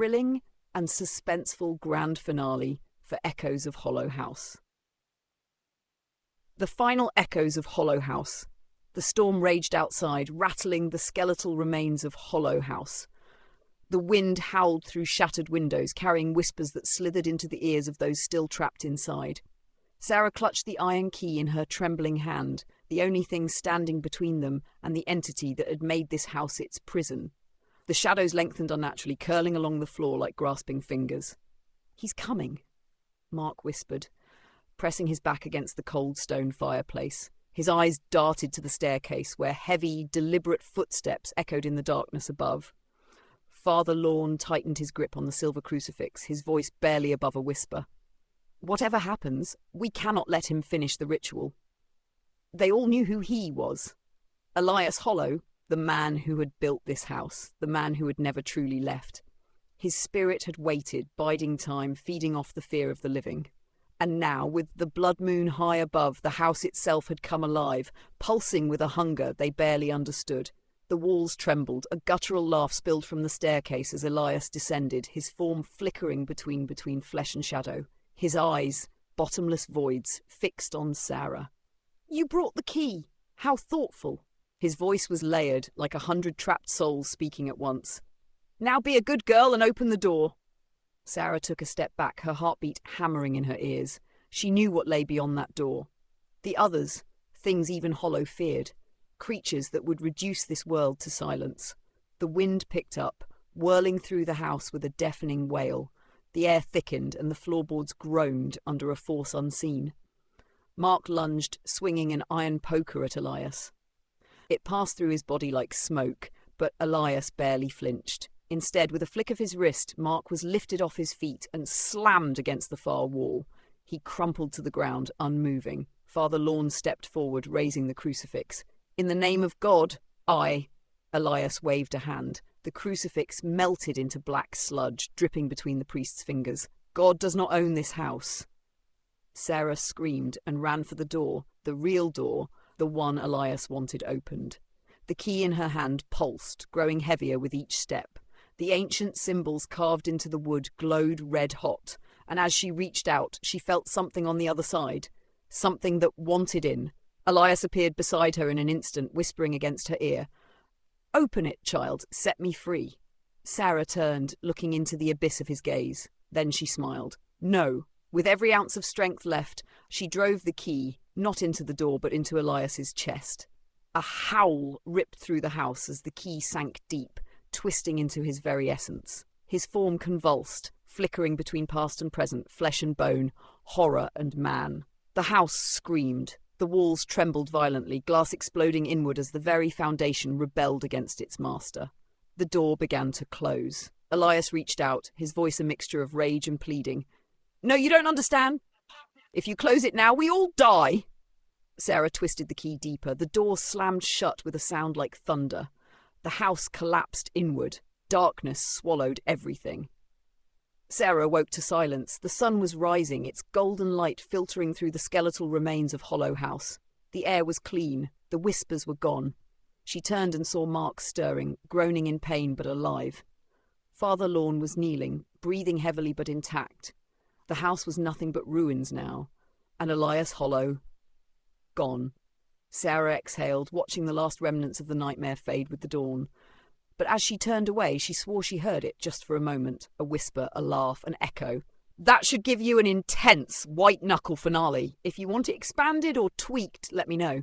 thrilling and suspenseful grand finale for Echoes of Hollow House. The final echoes of Hollow House. The storm raged outside, rattling the skeletal remains of Hollow House. The wind howled through shattered windows, carrying whispers that slithered into the ears of those still trapped inside. Sarah clutched the iron key in her trembling hand, the only thing standing between them and the entity that had made this house its prison. The shadows lengthened unnaturally, curling along the floor like grasping fingers. "He's coming," Mark whispered, pressing his back against the cold stone fireplace. His eyes darted to the staircase, where heavy, deliberate footsteps echoed in the darkness above. Father Lorne tightened his grip on the silver crucifix, his voice barely above a whisper. "Whatever happens, we cannot let him finish the ritual." They all knew who he was. Elias Hollow, the man who had built this house, the man who had never truly left. His spirit had waited, biding time, feeding off the fear of the living. And now, with the blood moon high above, the house itself had come alive, pulsing with a hunger they barely understood. The walls trembled, a guttural laugh spilled from the staircase as Elias descended, his form flickering between flesh and shadow. His eyes, bottomless voids, fixed on Sarah. "You brought the key. How thoughtful." His voice was layered, like 100 trapped souls speaking at once. "Now be a good girl and open the door." Sarah took a step back, her heartbeat hammering in her ears. She knew what lay beyond that door. The others, things even Hollow feared. Creatures that would reduce this world to silence. The wind picked up, whirling through the house with a deafening wail. The air thickened and the floorboards groaned under a force unseen. Mark lunged, swinging an iron poker at Elias. It passed through his body like smoke, but Elias barely flinched. Instead, with a flick of his wrist, Mark was lifted off his feet and slammed against the far wall. He crumpled to the ground, unmoving. Father Lorne stepped forward, raising the crucifix. "In the name of God, I..." Elias waved a hand. The crucifix melted into black sludge, dripping between the priest's fingers. "God does not own this house." Sarah screamed and ran for the door, the real door, the one Elias wanted opened. The key in her hand pulsed, growing heavier with each step. The ancient symbols carved into the wood glowed red-hot, and as she reached out, she felt something on the other side, something that wanted in. Elias appeared beside her in an instant, whispering against her ear, "Open it, child, set me free." Sarah turned, looking into the abyss of his gaze. Then she smiled. "No." With every ounce of strength left, she drove the key, not into the door, but into Elias's chest. A howl ripped through the house as the key sank deep, twisting into his very essence. His form convulsed, flickering between past and present, flesh and bone, horror and man. The house screamed. The walls trembled violently, glass exploding inward as the very foundation rebelled against its master. The door began to close. Elias reached out, his voice a mixture of rage and pleading. "No, you don't understand. If you close it now, we all die." Sarah twisted the key deeper. The door slammed shut with a sound like thunder. The house collapsed inward. Darkness swallowed everything. Sarah awoke to silence. The sun was rising, its golden light filtering through the skeletal remains of Hollow House. The air was clean. The whispers were gone. She turned and saw Mark stirring, groaning in pain but alive. Father Lorne was kneeling, breathing heavily but intact. The house was nothing but ruins now, and Elias Hollow, gone. Sarah exhaled, watching the last remnants of the nightmare fade with the dawn. But as she turned away, she swore she heard it just for a moment, a whisper, a laugh, an echo. "That should give you an intense white-knuckle finale. If you want it expanded or tweaked, let me know."